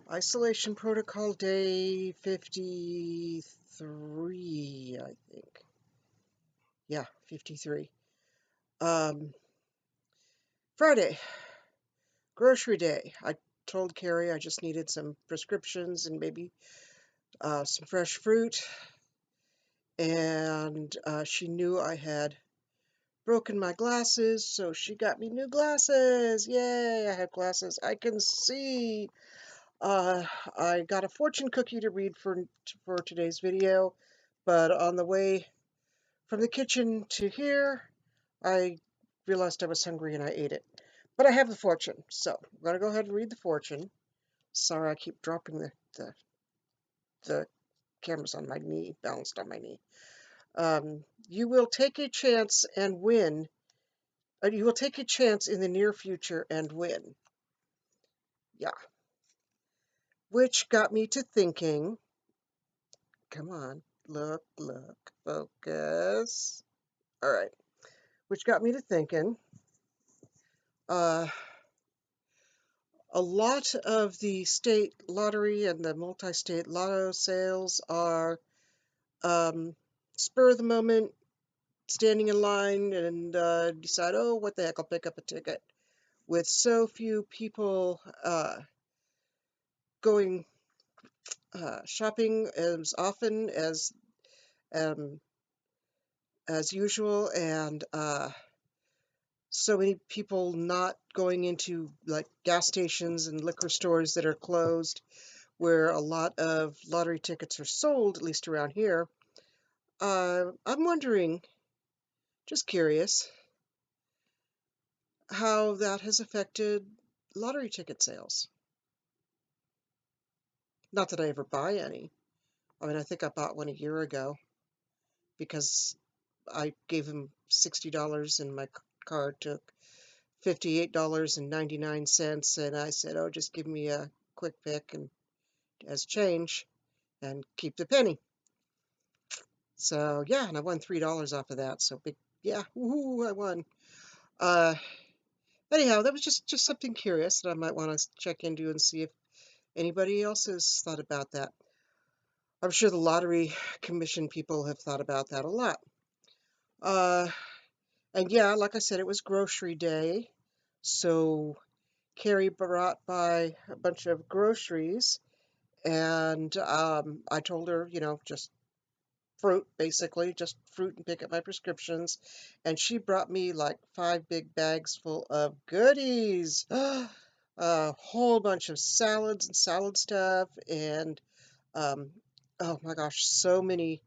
Isolation protocol day 53, I think. Yeah, 53. Um, Friday, grocery day. I told Carrie I just needed some prescriptions and maybe some fresh fruit. And she knew I had broken my glasses, so she got me new glasses. Yay, I have glasses. I can see. Uh, I got a fortune cookie to read for today's video, but on the way from the kitchen to here, I realized I was hungry and I ate it. But I have the fortune, so I'm going to go ahead and read the fortune. Sorry, I keep dropping the camera's on my knee, balanced on my knee. You will take a chance and win. You will take a chance in the near future and win. Yeah. Which got me to thinking, come on, look, focus. All right. Which got me to thinking, uh, a lot of the state lottery and the multi-state lotto sales are spur of the moment, standing in line and decide, oh, what the heck, I'll pick up a ticket. With so few people going shopping um, as usual, and so many people not going into like gas stations and liquor stores that are closed, where a lot of lottery tickets are sold, at least around here. I'm wondering, just curious, how that has affected lottery ticket sales. Not that I ever buy any. I mean, I think I bought one a year ago because I gave him $60 and my card took $58.99, and I said, oh, just give me a quick pick and as change and keep the penny. So yeah, and I won $3 off of that. So big, yeah, woohoo, I won. Uh, Anyhow, that was just something curious that I might want to check into and see if anybody else has thought about that. I'm sure the lottery commission people have thought about that a lot. Uh, and yeah, like I said, it was grocery day, so Carrie brought by a bunch of groceries, and I told her, just fruit, basically, just fruit and pick up my prescriptions. And she brought me like 5 big bags full of goodies. A whole bunch of salads and salad stuff, and um, oh my gosh, so many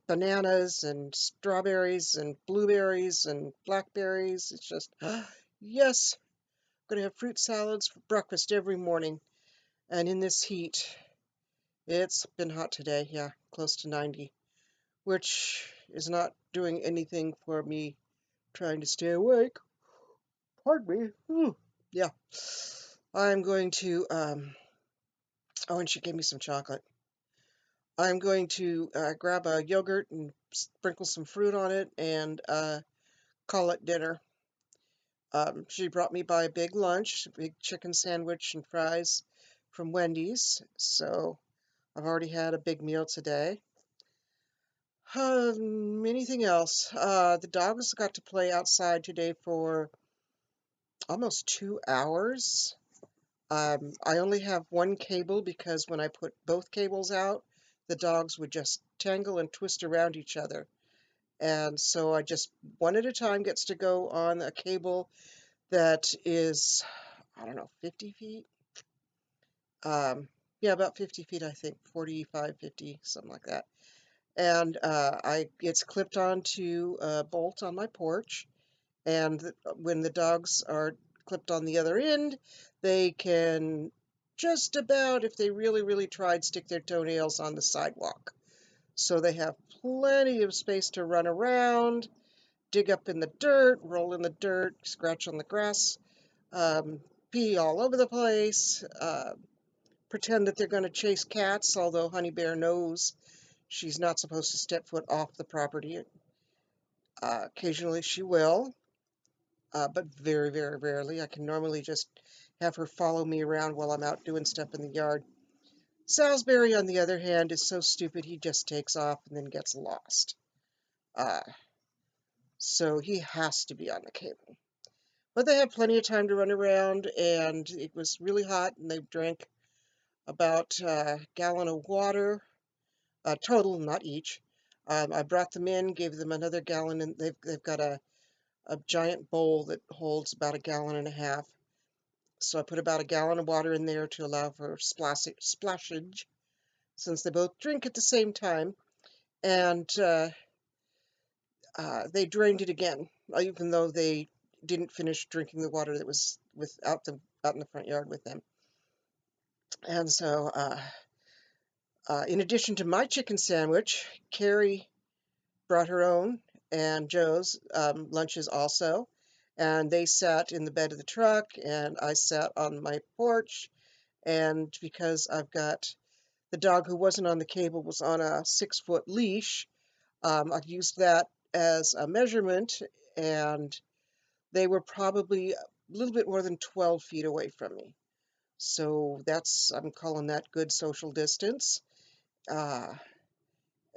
bananas and strawberries and blueberries and blackberries. It's just, yes, I'm going to have fruit salads for breakfast every morning. And in this heat, it's been hot today, yeah, close to 90. Which is not doing anything for me trying to stay awake. Pardon me. Yeah. I'm going to, oh, and she gave me some chocolate. I'm going to grab a yogurt and sprinkle some fruit on it and call it dinner. She brought me by a big lunch, a big chicken sandwich and fries from Wendy's. So I've already had a big meal today. Anything else? The dogs got to play outside today for almost 2 hours. I only have one cable because when I put both cables out, the dogs would just tangle and twist around each other. And so I just, one at a time, gets to go on a cable that is, I don't know, 50 feet? Yeah, about 50 feet, I think, 45, 50, something like that. And it's clipped onto a bolt on my porch. And when the dogs are clipped on the other end, they can just about, if they really, really tried, stick their toenails on the sidewalk. So they have plenty of space to run around, dig up in the dirt, roll in the dirt, scratch on the grass, um, pee all over the place, pretend that they're going to chase cats, although Honey Bear knows she's not supposed to step foot off the property. Occasionally she will, but very, very rarely. I can normally just have her follow me around while I'm out doing stuff in the yard. Salisbury, on the other hand, is so stupid he just takes off and then gets lost. Uh, so he has to be on the cable. But they had plenty of time to run around, and it was really hot, and they drank about a gallon of water, total, not each. I brought them in, gave them another gallon, and they've got a giant bowl that holds about a gallon and a half. So I put about a gallon of water in there to allow for splashage, since they both drink at the same time. And they drained it again, even though they didn't finish drinking the water that was out in the front yard with them. And so, in addition to my chicken sandwich, Carrie brought her own and Joe's lunches also. And they sat in the bed of the truck, and I sat on my porch. And because I've got the dog who wasn't on the cable was on a 6-foot leash, I've used that as a measurement, and they were probably a little bit more than 12 feet away from me. So I'm calling that good social distance. Uh,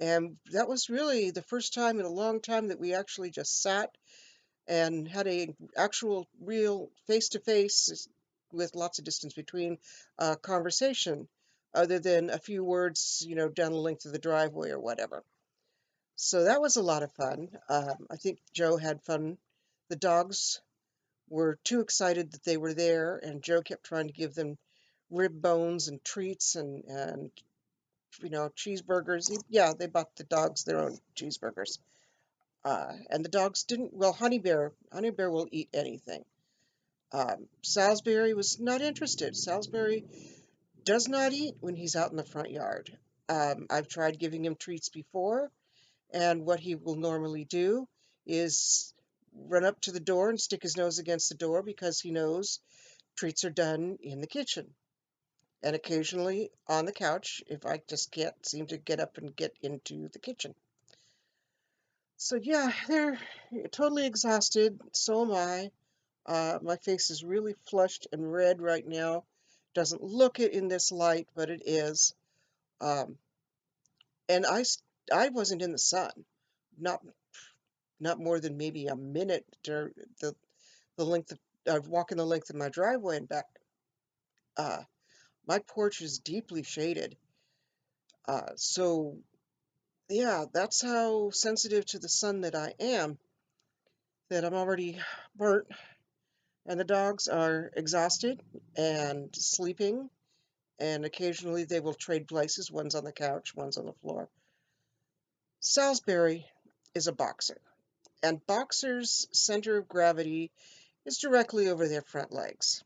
and that was really the first time in a long time that we actually just sat and had a actual real face-to-face, with lots of distance between, conversation, other than a few words, down the length of the driveway or whatever. So that was a lot of fun. I think Joe had fun. The dogs were too excited that they were there, and Joe kept trying to give them rib bones and treats and cheeseburgers. Yeah, they bought the dogs their own cheeseburgers. And the dogs didn't. Well, Honey Bear will eat anything. Salisbury was not interested. Salisbury does not eat when he's out in the front yard. I've tried giving him treats before, and what he will normally do is run up to the door and stick his nose against the door because he knows treats are done in the kitchen, and occasionally on the couch if I just can't seem to get up and get into the kitchen. So yeah, they're totally exhausted. So am I. My face is really flushed and red right now. Doesn't look it in this light, but it is. Um, and I wasn't in the sun, not not more than maybe a minute during the length of walking the length of my driveway and back. Uh, my porch is deeply shaded. So yeah, that's how sensitive to the sun that I am, that I'm already burnt, and the dogs are exhausted and sleeping, and occasionally they will trade places. One's on the couch, one's on the floor. Salisbury is a boxer, and boxers' center of gravity is directly over their front legs.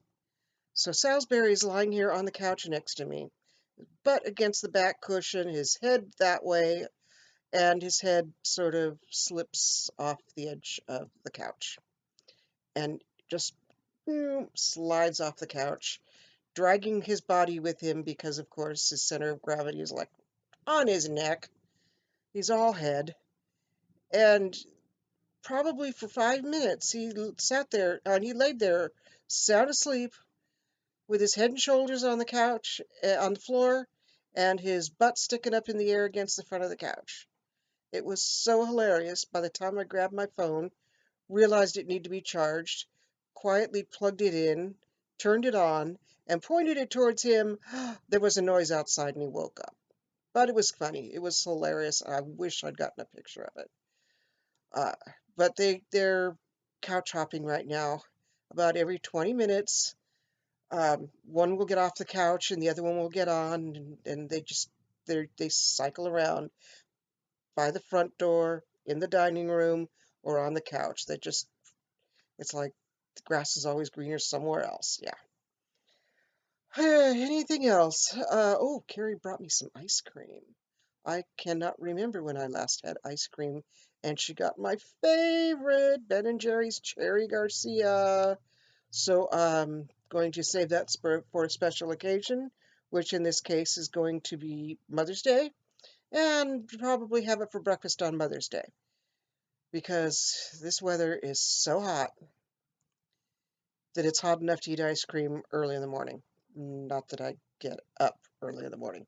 So Salisbury is lying here on the couch next to me, butt against the back cushion, his head that way, and his head sort of slips off the edge of the couch and just slides off the couch, dragging his body with him because, of course, his center of gravity is like on his neck. He's all head. And probably for 5 minutes he sat there and he laid there sound asleep with his head and shoulders on the couch, on the floor, and his butt sticking up in the air against the front of the couch. It was so hilarious. By the time I grabbed my phone, realized it needed to be charged, quietly plugged it in, turned it on, and pointed it towards him, there was a noise outside and he woke up. But it was funny. It was hilarious. I wish I'd gotten a picture of it. Uh, but they're couch hopping right now. About every 20 minutes, one will get off the couch and the other one will get on, and they cycle around by the front door, in the dining room, or on the couch. It's like the grass is always greener somewhere else. Yeah. Anything else? Oh, Carrie brought me some ice cream. I cannot remember when I last had ice cream, and she got my favorite Ben& Jerry's Cherry Garcia. So I'm going to save that for a special occasion, which in this case is going to be Mother's Day, and probably have it for breakfast on Mother's Day, because this weather is so hot. that it's hot enough to eat ice cream early in the morning. Not that I get up early in the morning.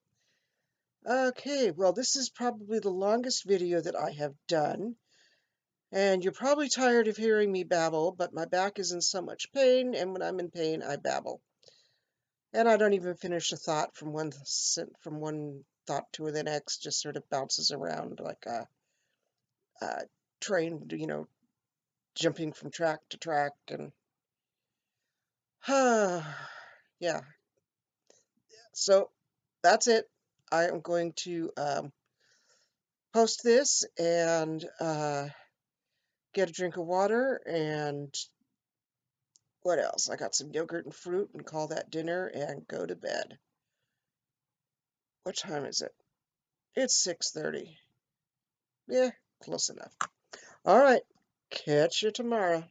Okay, well, this is probably the longest video that I have done, and you're probably tired of hearing me babble, but my back is in so much pain, and when I'm in pain, I babble. And I don't even finish a thought from one thought to the next, just sort of bounces around like a train, jumping from track to track, and yeah. So that's it. I am going to post this and get a drink of water and what else? I got some yogurt and fruit and call that dinner and go to bed. What time is it? It's 6:30. Yeah, close enough. All right. Catch you tomorrow.